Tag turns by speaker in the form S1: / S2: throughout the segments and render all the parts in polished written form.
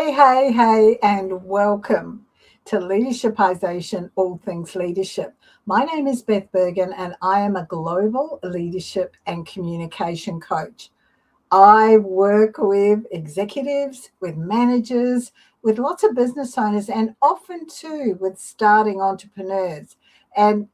S1: Hey, and welcome to Leadershipisation, all things leadership. My name is Beth Bergen, and I am a global leadership and communication coach. I work with executives, with managers, with lots of business owners, and often too with starting entrepreneurs. And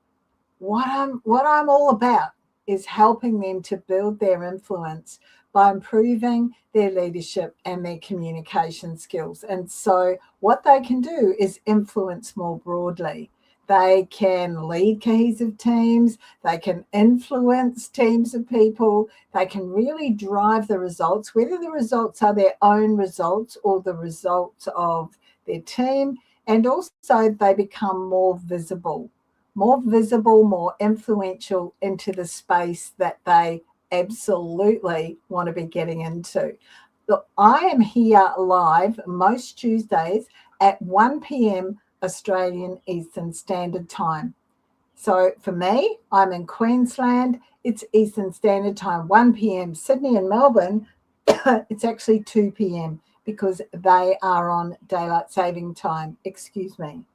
S1: what I'm all about is helping them to build their influence by improving their leadership and their communication skills. And so what they can do is influence more broadly. They can lead cohesive teams, they can influence teams of people, they can really drive the results, whether the results are their own results or the results of their team. And also they become more visible, more influential into the space that they absolutely want to be getting into. Look, I am here live most Tuesdays at 1 p.m. Australian Eastern Standard Time. So for me, I'm in Queensland. It's Eastern Standard Time, 1 p.m. Sydney and Melbourne, it's actually 2 p.m. because they are on daylight saving time. Excuse me.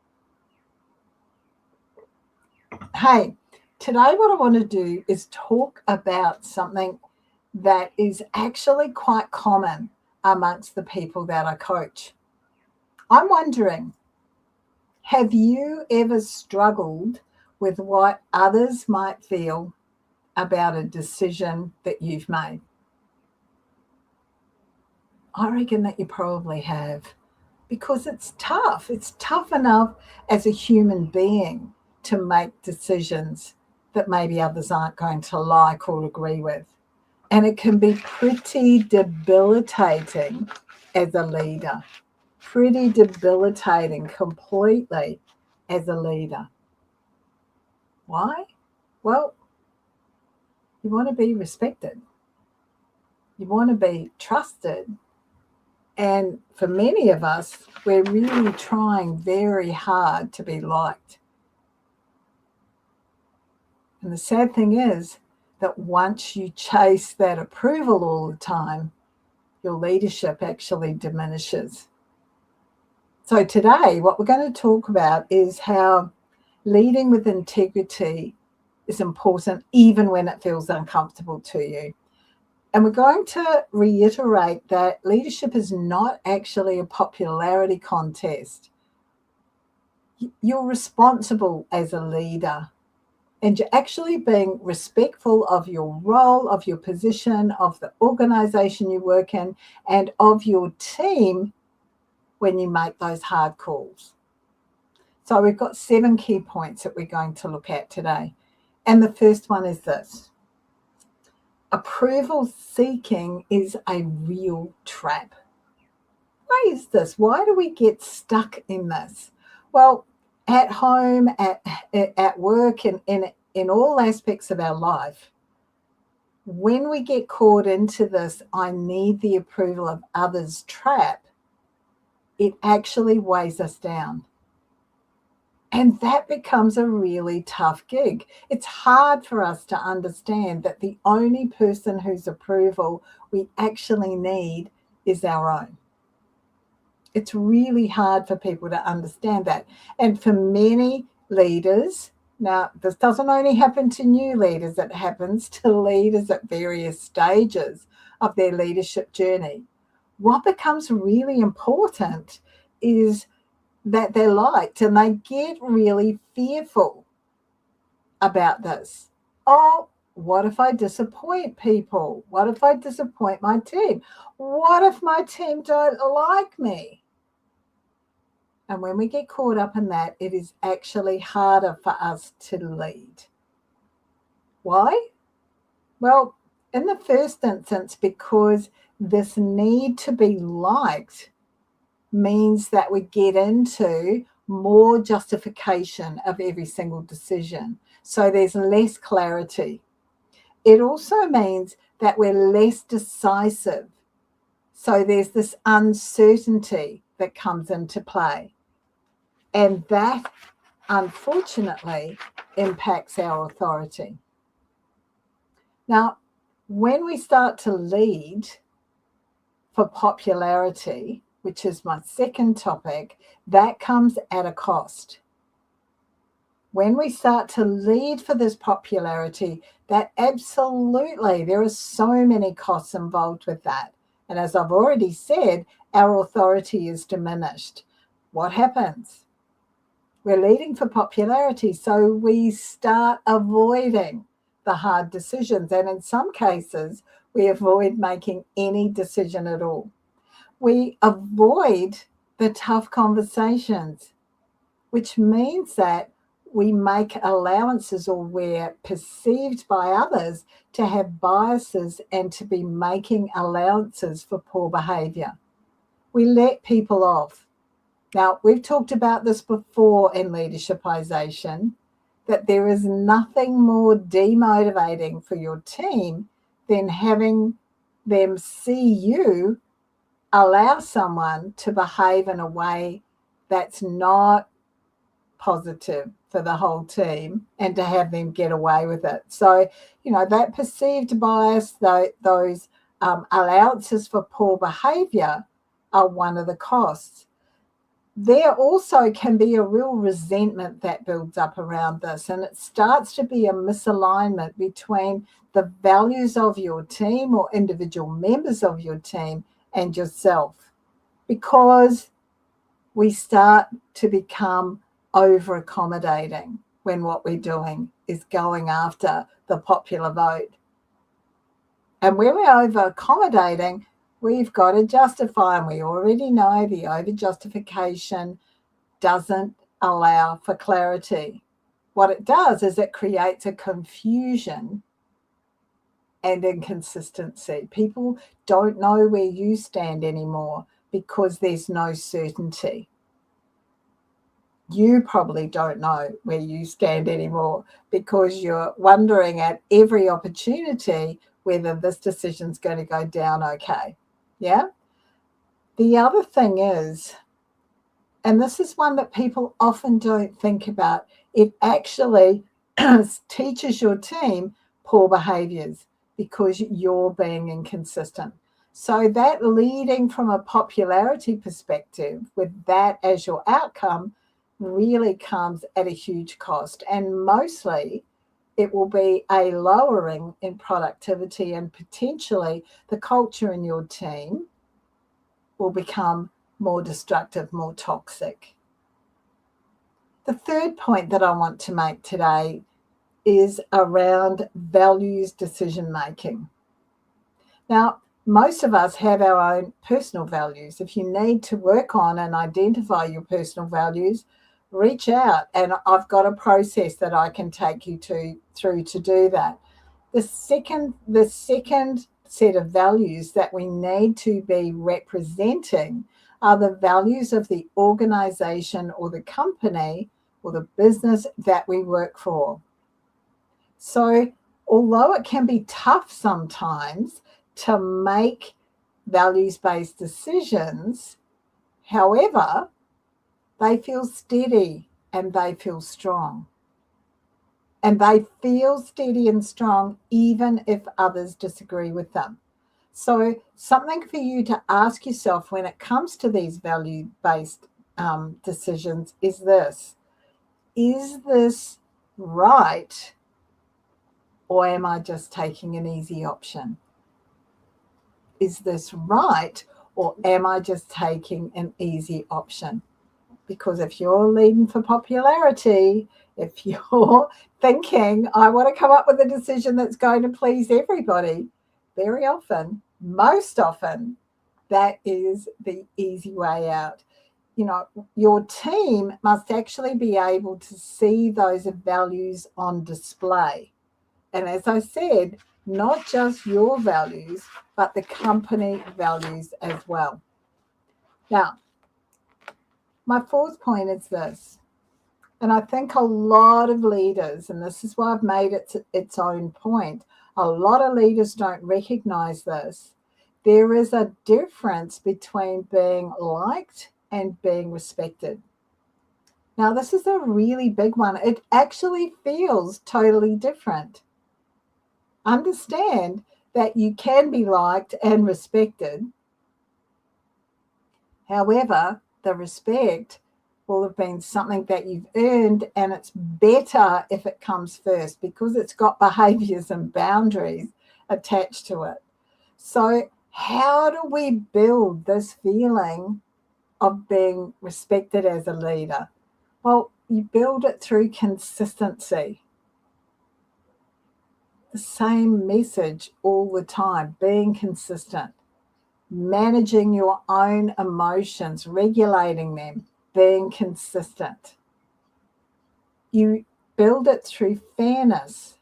S1: Hey, today what I want to do is talk about something that is actually quite common amongst the people that I coach. I'm wondering, have you ever struggled with what others might feel about a decision that you've made? I reckon that you probably have, because it's tough. It's tough enough as a human being to make decisions that maybe others aren't going to like or agree with. And it can be pretty debilitating as a leader, pretty debilitating completely as a leader. Why? Well, you want to be respected. You want to be trusted. And for many of us, we're really trying very hard to be liked. And the sad thing is that once you chase that approval all the time, your leadership actually diminishes. So today, what we're going to talk about is how leading with integrity is important even when it feels uncomfortable to you. And we're going to reiterate that leadership is not actually a popularity contest. You're responsible as a leader, and you're actually being respectful of your role, of your position, of the organization you work in, and of your team when you make those hard calls. So we've got 7 key points that we're going to look at today. And the first one is this: approval seeking is a real trap. Why is this? Why do we get stuck in this? Well, at home, at work, and in all aspects of our life, when we get caught into this I need the approval of others trap, it actually weighs us down. And that becomes a really tough gig. It's hard for us to understand that the only person whose approval we actually need is our own. It's really hard for people to understand that. And for many leaders, now this doesn't only happen to new leaders, it happens to leaders at various stages of their leadership journey. What becomes really important is that they're liked, and they get really fearful about this. Oh, what if I disappoint people? What if I disappoint my team? What if my team don't like me? And when we get caught up in that, it is actually harder for us to lead. Why? Well, in the first instance, because this need to be liked means that we get into more justification of every single decision. So there's less clarity. It also means that we're less decisive. So there's this uncertainty that comes into play. And that, unfortunately, impacts our authority. Now, when we start to lead for popularity, which is my second topic, that comes at a cost. When we start to lead for this popularity, that absolutely, there are so many costs involved with that. And as I've already said, our authority is diminished. What happens? We're leading for popularity, so we start avoiding the hard decisions. And in some cases, we avoid making any decision at all. We avoid the tough conversations, which means that we make allowances, or we're perceived by others to have biases and to be making allowances for poor behaviour. We let people off. Now, we've talked about this before in Leadershipisation, that there is nothing more demotivating for your team than having them see you allow someone to behave in a way that's not positive for the whole team and to have them get away with it. So, that perceived bias, those allowances for poor behaviour are one of the costs. There also can be a real resentment that builds up around this, and it starts to be a misalignment between the values of your team or individual members of your team and yourself, because we start to become over accommodating when what we're doing is going after the popular vote. And when we're over accommodating, we've got to justify, and we already know the over justification doesn't allow for clarity. What it does is it creates a confusion and inconsistency. People don't know where you stand anymore because there's no certainty. You probably don't know where you stand anymore because you're wondering at every opportunity whether this decision's going to go down okay. Yeah? The other thing is, and this is one that people often don't think about, it actually teaches your team poor behaviours because you're being inconsistent. So that leading from a popularity perspective with that as your outcome really comes at a huge cost, and mostly it will be a lowering in productivity, and potentially the culture in your team will become more destructive, more toxic. The third point that I want to make today is around values decision making. Now, most of us have our own personal values. If you need to work on and identify your personal values, reach out, and I've got a process that I can take you through to do that. The second set of values that we need to be representing are the values of the organisation or the company or the business that we work for. So although it can be tough sometimes to make values-based decisions, however, they feel steady and they feel strong. And they feel steady and strong even if others disagree with them. So something for you to ask yourself when it comes to these value-based decisions is this: is this right, or am I just taking an easy option? Is this right, or am I just taking an easy option? Because if you're leading for popularity, if you're thinking, I want to come up with a decision that's going to please everybody, very often, most often, that is the easy way out. Your team must actually be able to see those values on display. And as I said, not just your values, but the company values as well. Now, my fourth point is this, and I think a lot of leaders, and this is why I've made it its own point, a lot of leaders don't recognize this. There is a difference between being liked and being respected. Now, this is a really big one. It actually feels totally different. Understand that you can be liked and respected, However, the respect will have been something that you've earned, and it's better if it comes first because it's got behaviours and boundaries attached to it. So how do we build this feeling of being respected as a leader? Well, you build it through consistency. The same message all the time, being consistent, managing your own emotions, regulating them, being consistent. You build it through fairness,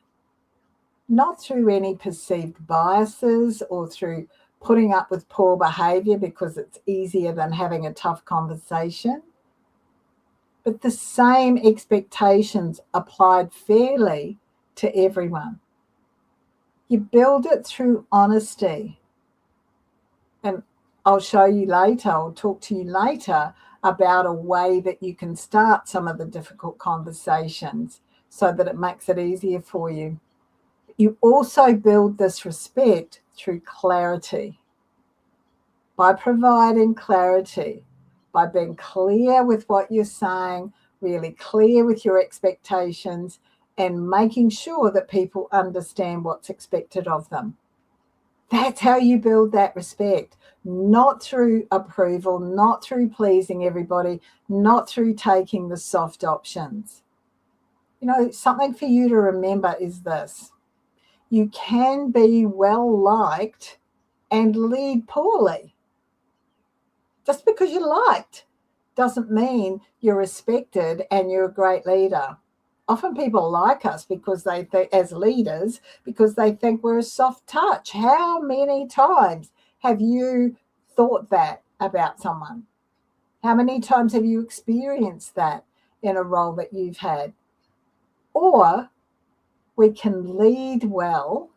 S1: not through any perceived biases or through putting up with poor behavior because it's easier than having a tough conversation. But the same expectations applied fairly to everyone. You build it through honesty. And I'll show you later, I'll talk to you later about a way that you can start some of the difficult conversations so that it makes it easier for you. You also build this respect through clarity. By providing clarity, by being clear with what you're saying, really clear with your expectations, and making sure that people understand what's expected of them. That's how you build that respect, not through approval, not through pleasing everybody, not through taking the soft options. You know, something for you to remember is this. You can be well liked and lead poorly. Just because you're liked doesn't mean you're respected and you're a great leader. Often people like us because they think, as leaders, because they think we're a soft touch. How many times have you thought that about someone? How many times have you experienced that in a role that you've had? Or we can lead well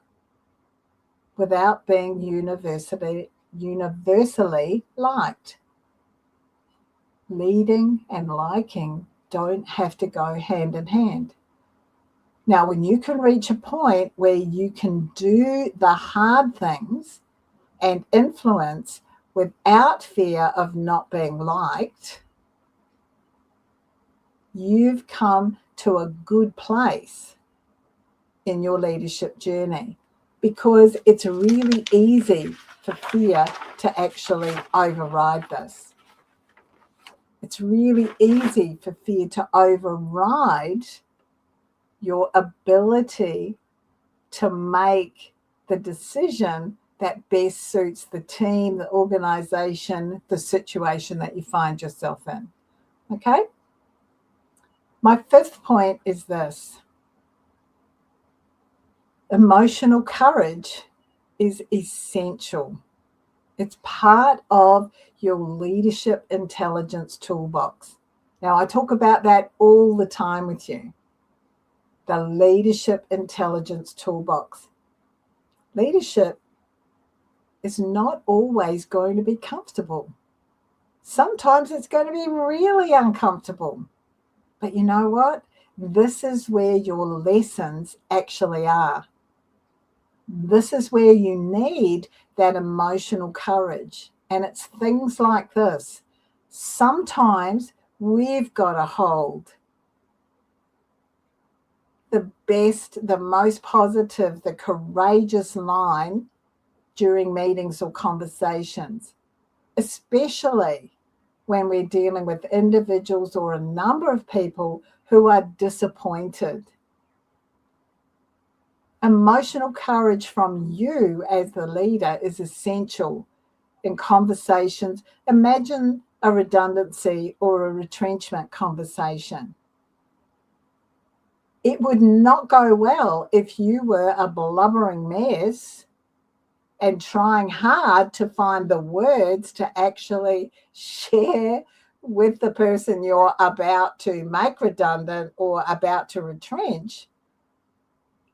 S1: without being universally liked. Leading and liking don't have to go hand in hand. Now, when you can reach a point where you can do the hard things and influence without fear of not being liked, you've come to a good place in your leadership journey, because it's really easy for fear to actually override this. It's really easy for fear to override your ability to make the decision that best suits the team, the organization, the situation that you find yourself in. Okay? My fifth point is this. Emotional courage is essential. It's part of your leadership intelligence toolbox. Now, I talk about that all the time with you. The leadership intelligence toolbox. Leadership is not always going to be comfortable. Sometimes it's going to be really uncomfortable. But you know what? This is where your lessons actually are. This is where you need that emotional courage. And it's things like this. Sometimes we've got to hold the best, the most positive, the courageous line during meetings or conversations, especially when we're dealing with individuals or a number of people who are disappointed. Emotional courage from you as the leader is essential in conversations. Imagine a redundancy or a retrenchment conversation. It would not go well if you were a blubbering mess and trying hard to find the words to actually share with the person you're about to make redundant or about to retrench.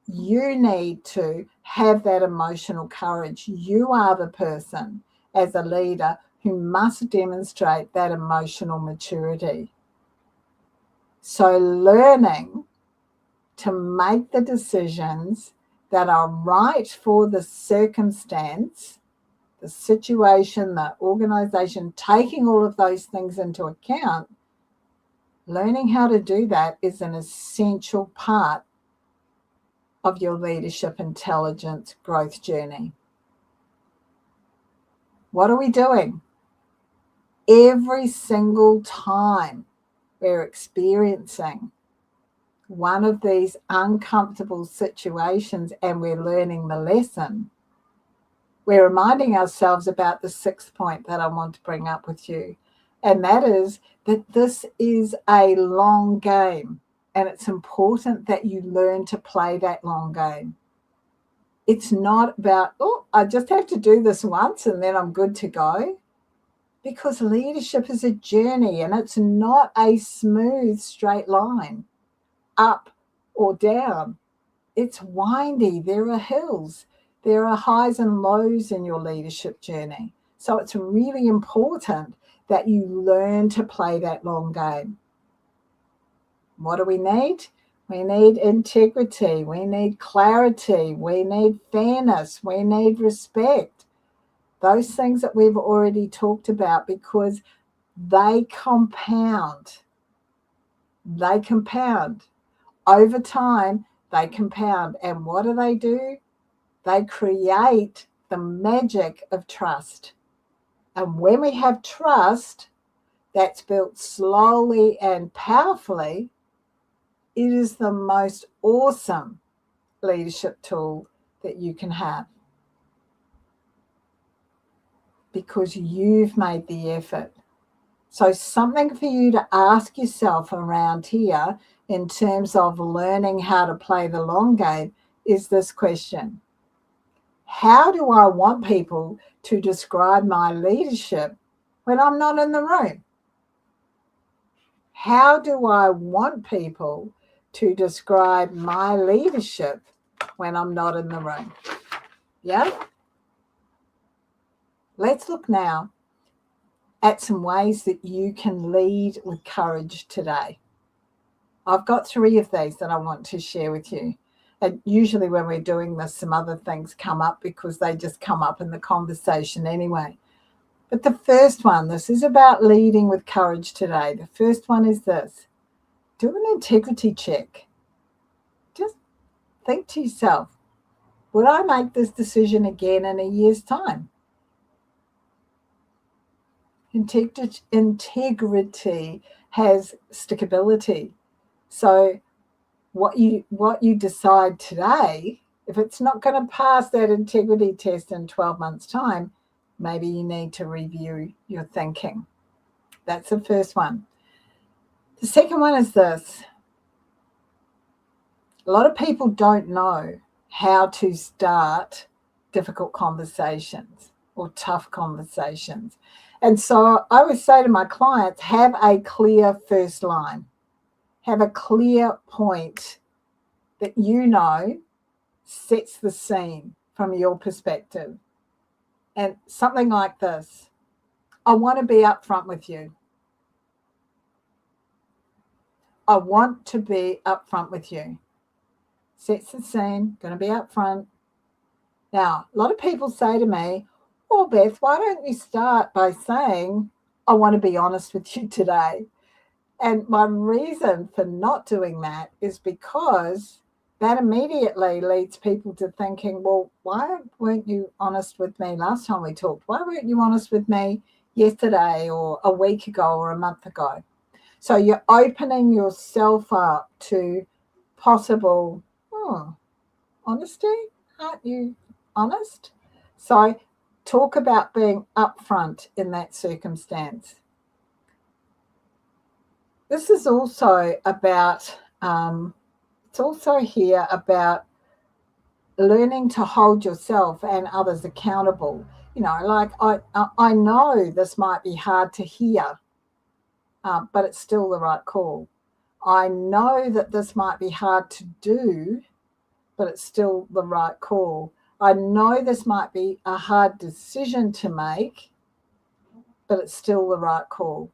S1: You need to have that emotional courage. You are the person as a leader who must demonstrate that emotional maturity. So learning to make the decisions that are right for the circumstance the situation, the organization, taking all of those things into account, learning how to do that is an essential part of your leadership intelligence growth journey. What are we doing? Every single time we're experiencing one of these uncomfortable situations and we're learning the lesson, we're reminding ourselves about the sixth point that I want to bring up with you. And that is that this is a long game. And it's important that you learn to play that long game. It's not about, oh, I just have to do this once and then I'm good to go. Because leadership is a journey and it's not a smooth, straight line, up or down. It's windy. There are hills. There are highs and lows in your leadership journey. So it's really important that you learn to play that long game. What do we need? We need integrity. We need clarity. We need fairness. We need respect. Those things that we've already talked about, because they compound. They compound. Over time, they compound. And what do? They create the magic of trust. And when we have trust that's built slowly and powerfully, it is the most awesome leadership tool that you can have. Because you've made the effort. So something for you to ask yourself around here in terms of learning how to play the long game is this question. How do I want people to describe my leadership when I'm not in the room? How do I want people to describe my leadership when I'm not in the room? Yeah? Let's look now at some ways that you can lead with courage today. I've got 3 of these that I want to share with you. And usually when we're doing this, some other things come up because they just come up in the conversation anyway. But the first one, this is about leading with courage today. The first one is this. Do an integrity check. Just think to yourself, would I make this decision again in a year's time? Integrity has stickability. So what you decide today, if it's not going to pass that integrity test in 12 months' time, maybe you need to review your thinking. That's the first one. The second one is this. A lot of people don't know how to start difficult conversations or tough conversations. And so I would say to my clients, have a clear first line. Have a clear point that you know sets the scene from your perspective. And something like this. I want to be upfront with you. I want to be upfront with you. Sets the scene, going to be upfront. Now, a lot of people say to me, well, Beth, why don't you start by saying, I want to be honest with you today? And my reason for not doing that is because that immediately leads people to thinking, well, why weren't you honest with me last time we talked? Why weren't you honest with me yesterday or a week ago or a month ago? So you're opening yourself up to possible, honesty? Aren't you honest? So talk about being upfront in that circumstance. This is also about, it's also here about learning to hold yourself and others accountable. You know, like I know this might be hard to hear, but it's still the right call. I know that this might be hard to do, but it's still the right call. I know this might be a hard decision to make, but it's still the right call.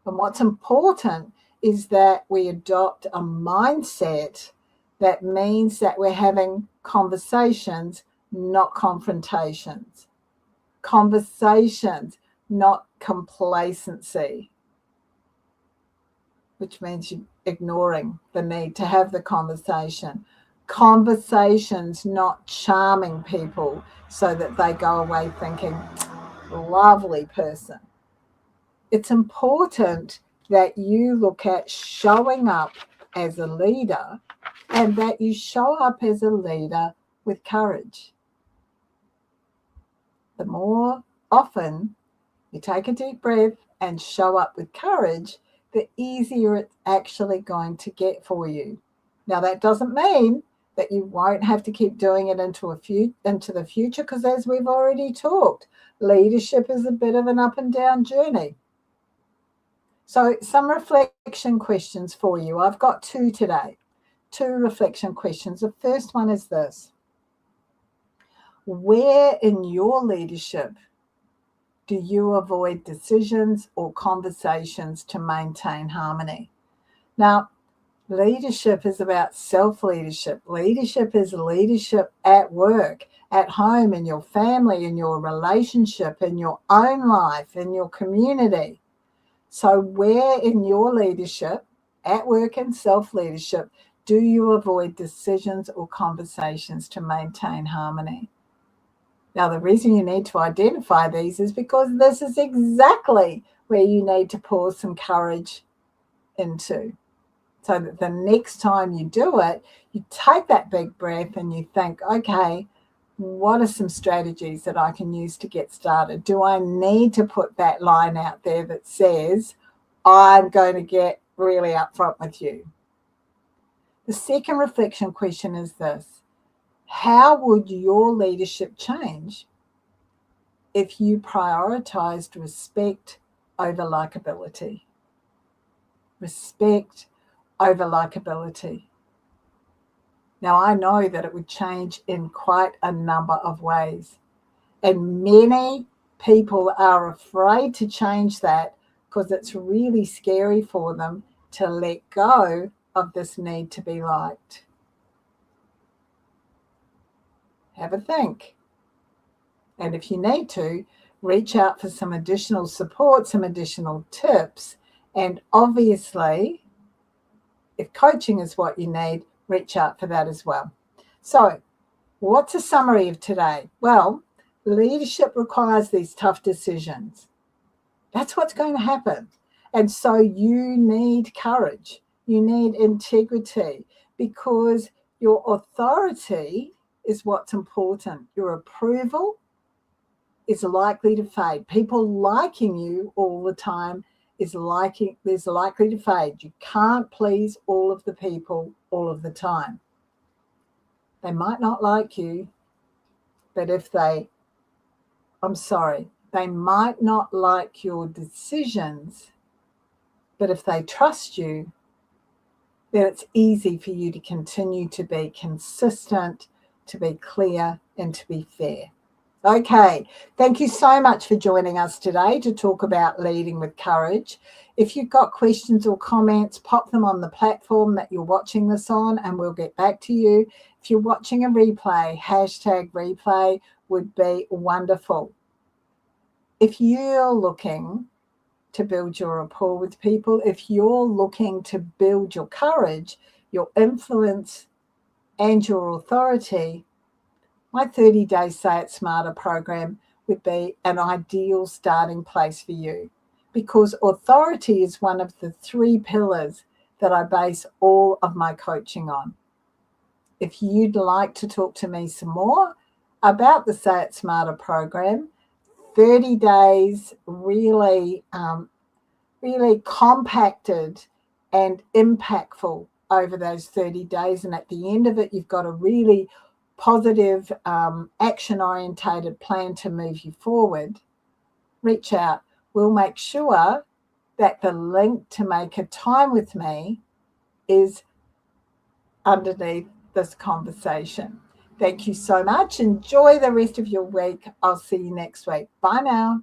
S1: And what's important is that we adopt a mindset that means that we're having conversations not confrontations. Conversations, not complacency, which means you're ignoring the need to have the conversation. Conversations, not charming people so that they go away thinking, lovely person. It's important that you look at showing up as a leader and that you show up as a leader with courage. The more often you take a deep breath and show up with courage, the easier it's actually going to get for you. Now, that doesn't mean that you won't have to keep doing it into the future, because as we've already talked, leadership is a bit of an up and down journey. So some reflection questions for you. I've got 2 today, 2 reflection questions. The first one is this: where in your leadership do you avoid decisions or conversations to maintain harmony? Now, leadership is about self-leadership. Leadership is leadership at work, at home, in your family, in your relationship, in your own life, in your community. So where in your leadership, at work and self-leadership, do you avoid decisions or conversations to maintain harmony? Now, the reason you need to identify these is because this is exactly where you need to pour some courage into, so that the next time you do it, you take that big breath and you think, okay, what are some strategies that I can use to get started? Do I need to put that line out there that says, I'm going to get really upfront with you? The second reflection question is this: how would your leadership change if you prioritized respect over likability? Respect over likability. Now, I know that it would change in quite a number of ways, and many people are afraid to change that because it's really scary for them to let go of this need to be liked. Have a think. And if you need to, reach out for some additional support, some additional tips. And obviously, if coaching is what you need, reach out for that as well. So, what's a summary of today? Well, leadership requires these tough decisions. That's what's going to happen. And so you need courage. You need integrity, because your authority is what's important. Your approval is likely to fade. People liking you all the time is likely to fade. You can't please all of the people all of the time. They might not like you, but they might not like your decisions, but if they trust you, then it's easy for you to continue to be consistent, to be clear, and to be fair. Okay, thank you so much for joining us today to talk about leading with courage. If you've got questions or comments, pop them on the platform that you're watching this on and we'll get back to you. If you're watching a replay, #replay would be wonderful. If you're looking to build your rapport with people, if you're looking to build your courage, your influence, and your authority, my 30-day Say It Smarter program would be an ideal starting place for you, because authority is one of the 3 pillars that I base all of my coaching on. If you'd like to talk to me some more about the Say It Smarter program, 30 days really compacted and impactful over those 30 days. And at the end of it, you've got a really positive, action-orientated plan to move you forward. Reach out. We'll make sure that the link to make a time with me is underneath this conversation. Thank you so much. Enjoy the rest of your week. I'll see you next week. Bye now.